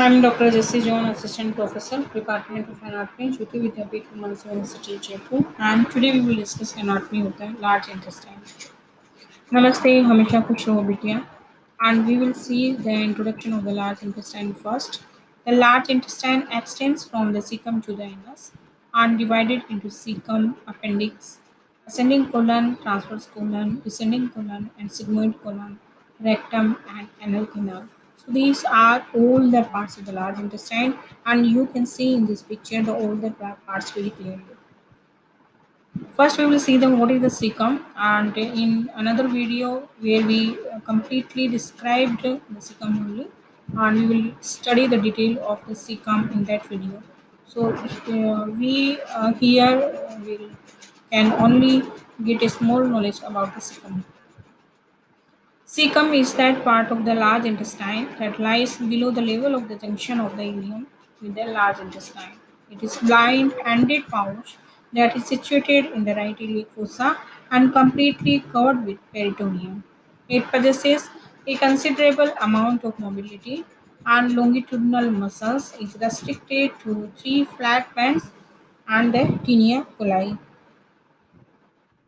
I'm Dr. Jesse John, Assistant Professor, Department of Anatomy, Jyoti Vidyapeeth, Women's University, Jaipur. And today we will discuss anatomy of the large intestine. Namaste, हमेशा खुश रहो बिटिया. And we will see the introduction of the large intestine first. The large intestine extends from the cecum to the anus and divided into cecum, appendix, ascending colon, transverse colon, descending colon, and sigmoid colon, rectum, and anal canal. So these are all the parts of the large intestine, and you can see in this picture the all the parts very clearly. First, we will see the what is the cecum, and in another video where we completely described the cecum only, and we will study the detail of the cecum in that video. So we here will can only get a small knowledge about the cecum. Cecum is that part of the large intestine that lies below the level of the junction of the ileum with the large intestine. It is blind-ended pouch that is situated in the right iliac fossa and completely covered with peritoneum. It possesses a considerable amount of mobility and longitudinal muscles is restricted to three flat bands and the tinea coli.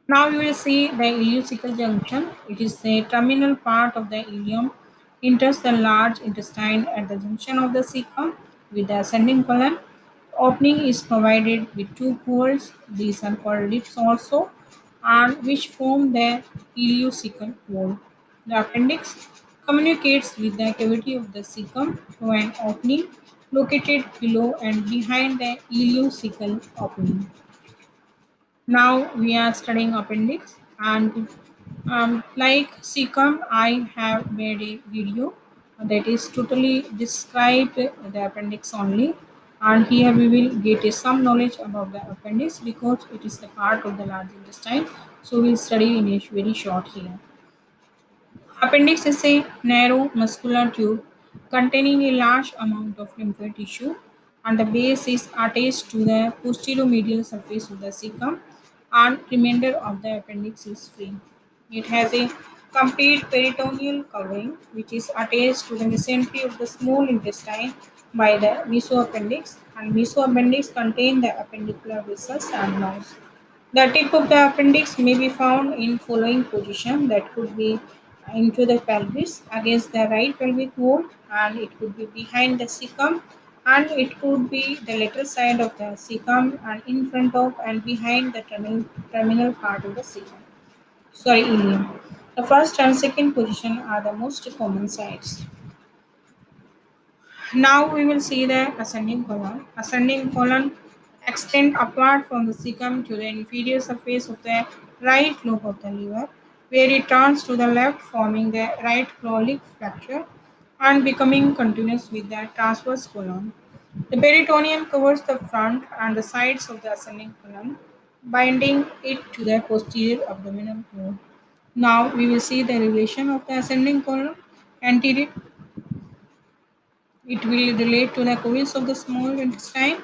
Now you will see the ileocecal junction. It is a terminal part of the ileum, enters the large intestine at the junction of the cecum with the ascending colon. Opening is provided with two holes. These are called lips also, and which form the ileocecal wall. The appendix communicates with the cavity of the cecum through an opening located below and behind the ileocecal opening. Now we are studying appendix, and like cecum I have made a video that is totally described the appendix only, and here we will get some knowledge about the appendix because it is a part of the large intestine, so we will study in a very short here. Appendix is a narrow muscular tube containing a large amount of lymphoid tissue, and the base is attached to the posteromedial surface of the cecum, and remainder of the appendix is free. It has a complete peritoneal covering which is attached to the mesentery of the small intestine by the mesoappendix, and mesoappendix contain the appendicular vessels and nerves. The tip of the appendix may be found in following position, that could be into the pelvis against the right pelvic wall, and it could be behind the cecum, and it could be the lateral side of the cecum and in front of and behind the terminal part of the cecum. Sorry, ileum. The first and second position are the most common sites. Now we will see the ascending colon. Ascending colon extend apart from the cecum to the inferior surface of the right lobe of the liver, where it turns to the left, forming the right colic fracture and becoming continuous with the transverse colon. The peritoneum covers the front and the sides of the ascending colon, binding it to the posterior abdominal wall. Now we will see the relation of the ascending colon. Anterior, it will relate to the coils of the small intestine,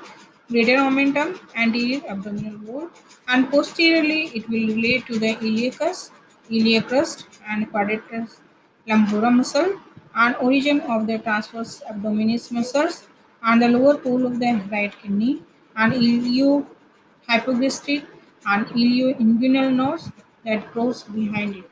greater omentum, anterior abdominal wall, and posteriorly it will relate to the iliacus, iliac crust, and quadratus lumborum muscle, and origin of the transverse abdominis muscles, and the lower pole of the right kidney, and iliohypogastric and ilioinguinal nerves that grows behind it.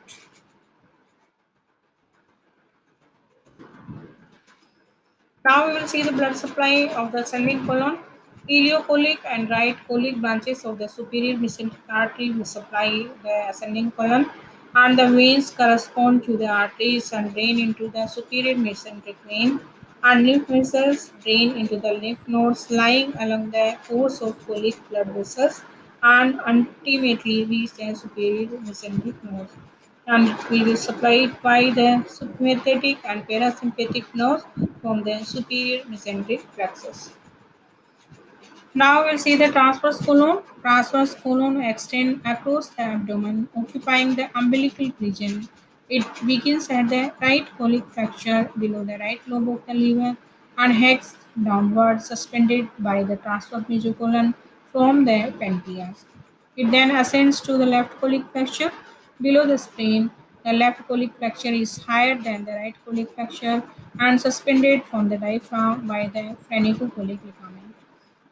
Now we will see the blood supply of the ascending colon. Ileocolic and right colic branches of the superior mesenteric artery will supply the ascending colon, and the veins correspond to the arteries and drain into the superior mesenteric vein, and lymph vessels drain into the lymph nodes lying along the course of colic blood vessels and ultimately reach the superior mesenteric nodes, and we will supply it by the sympathetic and parasympathetic nerves from the superior mesenteric plexus. Now we'll see the transverse colon. Transverse colon extend across the abdomen, occupying the umbilical region. It begins at the right colic fracture below the right lobe of the liver and hangs downward, suspended by the transverse mesocolon from the pancreas. It then ascends to the left colic fracture below the spleen The left colic flexure is higher than the right colic flexure and suspended from the diaphragm by the phrenicocholic ligament.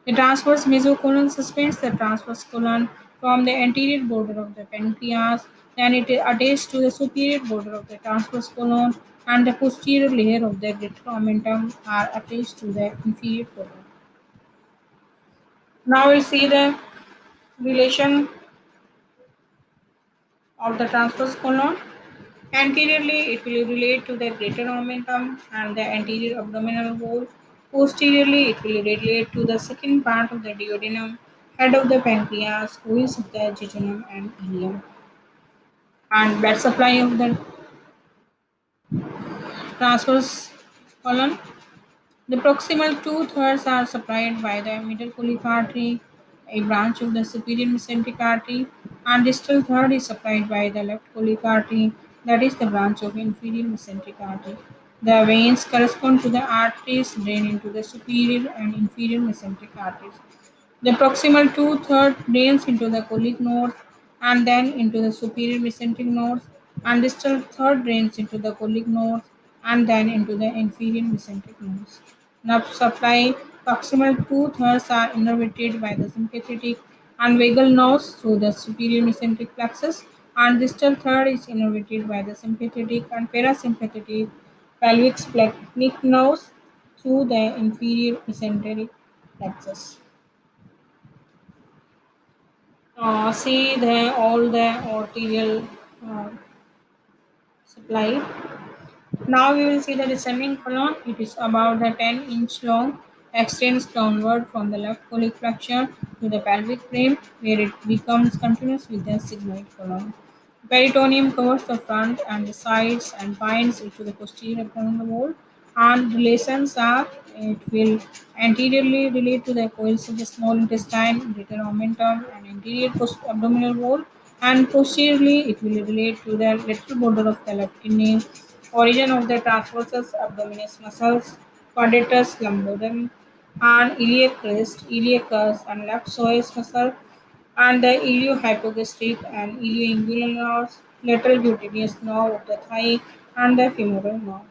The transverse mesocolon suspends the transverse colon from the anterior border of the pancreas, then it attaches to the superior border of the transverse colon, and the posterior layer of the greater omentum are attached to the inferior colon. Now we'll see the relation of the transverse colon. Anteriorly, it will relate to the greater omentum and the anterior abdominal wall. Posteriorly, it will relate to the second part of the duodenum, head of the pancreas, coils of the jejunum and ileum. And blood supply of the transverse colon. The proximal two-thirds are supplied by the middle colic artery, a branch of the superior mesenteric artery, and distal third is supplied by the left colic artery, that is the branch of inferior mesenteric artery. The veins correspond to the arteries drain into the superior and inferior mesenteric arteries. The proximal two-thirds drains into the colic nodes and then into the superior mesenteric nodes, and distal third drains into the colic nodes and then into the inferior mesenteric nodes. Nerve supply proximal two-thirds are innervated by the sympathetic and vagal nerves through the superior mesenteric plexus, and distal third is innervated by the sympathetic and parasympathetic pelvic splenic nerves through the inferior mesenteric plexus. See the all the arterial uh, supply. Now we will see the descending colon. It is about the 10-inch long, extends downward from the left colic flexure to the pelvic frame, where it becomes continuous with the sigmoid colon. Peritoneum covers the front and the sides and binds it to the posterior abdominal wall. And relations are it will anteriorly relate to the coils of the small intestine, greater omentum, and anterior abdominal wall, and posteriorly it will relate to the lateral border of the left kidney, origin of the transversus abdominis muscles, quadratus lumborum, and iliac crest, iliacus, and left psoas muscle, and the iliohypogastric and ilioinguinal nerves, lateral cutaneous nerve of the thigh, and the femoral nerve.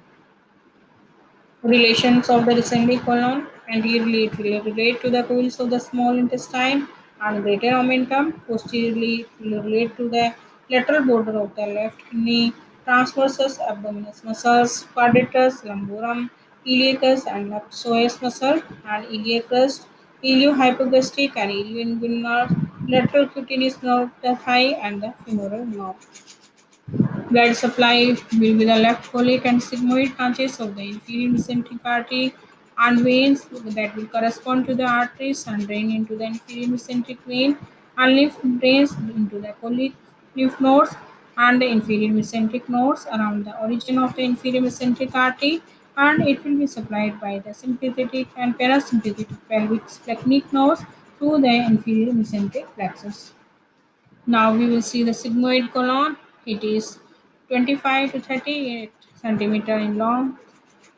Relations of the descending colon anteriorly it will relate to the coils of the small intestine and greater omentum. Posteriorly it will relate to the lateral border of the left kidney, transversus abdominis muscles, quadratus lumborum, iliacus and left psoas muscle, and iliac crest, iliohypogastric and ilioinguinal nerve, lateral cutaneous nerve of the thigh, and the femoral nerve. Blood supply will be the left colic and sigmoid branches of the inferior mesenteric artery and veins that will correspond to the arteries and drain into the inferior mesenteric vein, and lymph drains into the colic lymph nodes and the inferior mesenteric nodes around the origin of the inferior mesenteric artery, and it will be supplied by the sympathetic and parasympathetic pelvic splenic nodes through the inferior mesenteric plexus. Now we will see the sigmoid colon. It is 25 to 38 centimeter in long,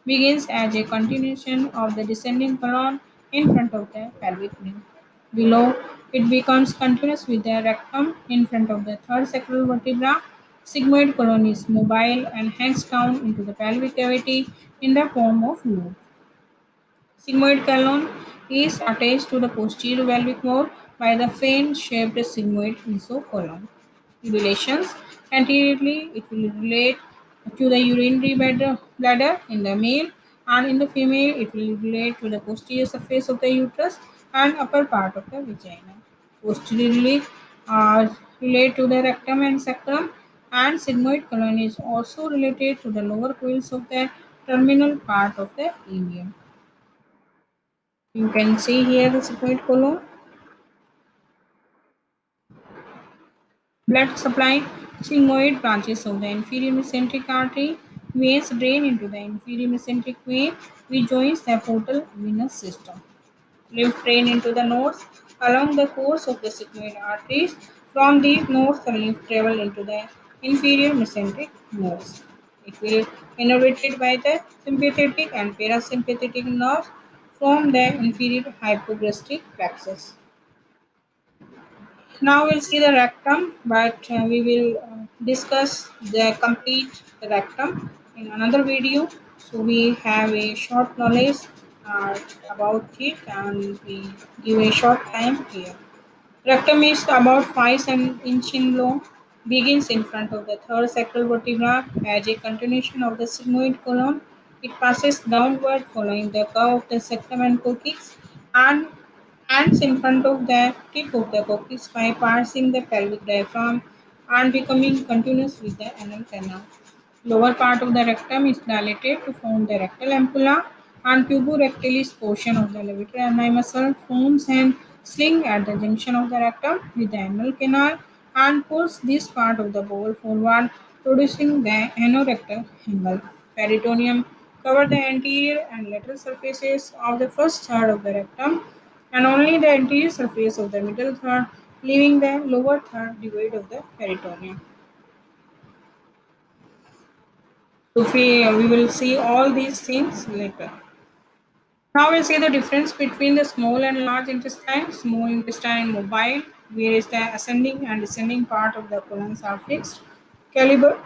begins as a continuation of the descending colon in front of the pelvic ring. Below, it becomes continuous with the rectum in front of the third sacral vertebra. Sigmoid colon is mobile and hangs down into the pelvic cavity in the form of loop. Sigmoid colon is attached to the posterior pelvic wall by the fan-shaped sigmoid mesocolon. Relations anteriorly, it will relate to the urinary bladder in the male, and in the female, it will relate to the posterior surface of the uterus and upper part of the vagina. Posteriorly, relate to the rectum and sacrum, and sigmoid colon is also related to the lower coils of the terminal part of the ileum. You can see here the sigmoid colon. Blood supply sigmoid branches of the inferior mesenteric artery. Veins drain into the inferior mesenteric vein which joins the portal venous system. Lymph drain into the nodes along the course of the sigmoid arteries. From these nodes, the lymph travel into the inferior mesenteric nerves. It will innervated by the sympathetic and parasympathetic nerves from the inferior hypogastric plexus. Now we'll see the rectum, but we will discuss the complete rectum in another video. So we have a short knowledge uh, about it and we give a short time here. Rectum is about 5 inch in long, begins in front of the third sacral vertebra as a continuation of the sigmoid colon. It passes downward following the curve of the septum and coccyx and ends in front of the tip of the coccyx by passing the pelvic diaphragm and becoming continuous with the anal canal. Lower part of the rectum is dilated to form the rectal ampulla, and tuborectalis portion of the levator ani muscle forms and sling at the junction of the rectum with the anal canal and pulls this part of the bowel forward, producing the anorectal angle. Peritoneum cover the anterior and lateral surfaces of the first third of the rectum and only the anterior surface of the middle third, leaving the lower third devoid of the peritoneum. So we will see all these things later. Now we'll see the difference between the small and large intestine. Small intestine mobile, whereas the ascending and descending part of the colons are fixed. Caliber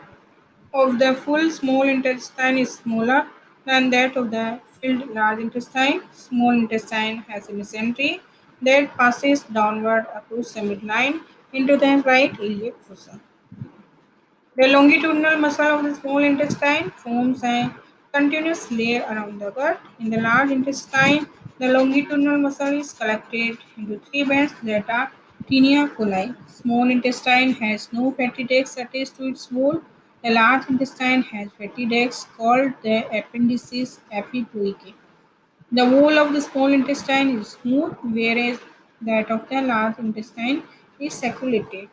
of the full small intestine is smaller than that of the filled large intestine. Small intestine has a mesentery that passes downward across the midline into the right iliac fossa. The longitudinal muscle of the small intestine forms a continuous layer around the gut. In the large intestine, the longitudinal muscle is collected into three bands that are tinea coli. Small intestine has no fatty ducts attached to its wall. The large intestine has fatty ducts called the appendices epicloacae. The wall of the small intestine is smooth, whereas that of the large intestine is sacculated.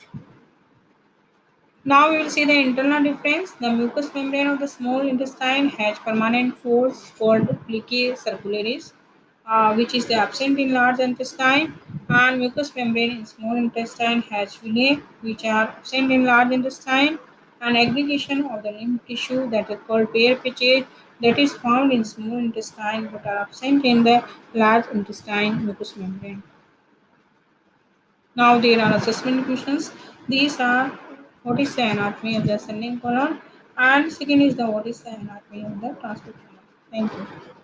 Now we will see the internal difference. The mucous membrane of the small intestine has permanent folds called plicae circularis, which is the absent in large intestine, and mucous membrane in small intestine has villi, which are absent in large intestine, and aggregation of the lymph tissue that is called Peyer's passage that is found in small intestine but are absent in the large intestine mucous membrane. Now there are assessment questions. These are what is the anatomy of the ascending colon and second is the what is the anatomy of the transport colon. Thank you.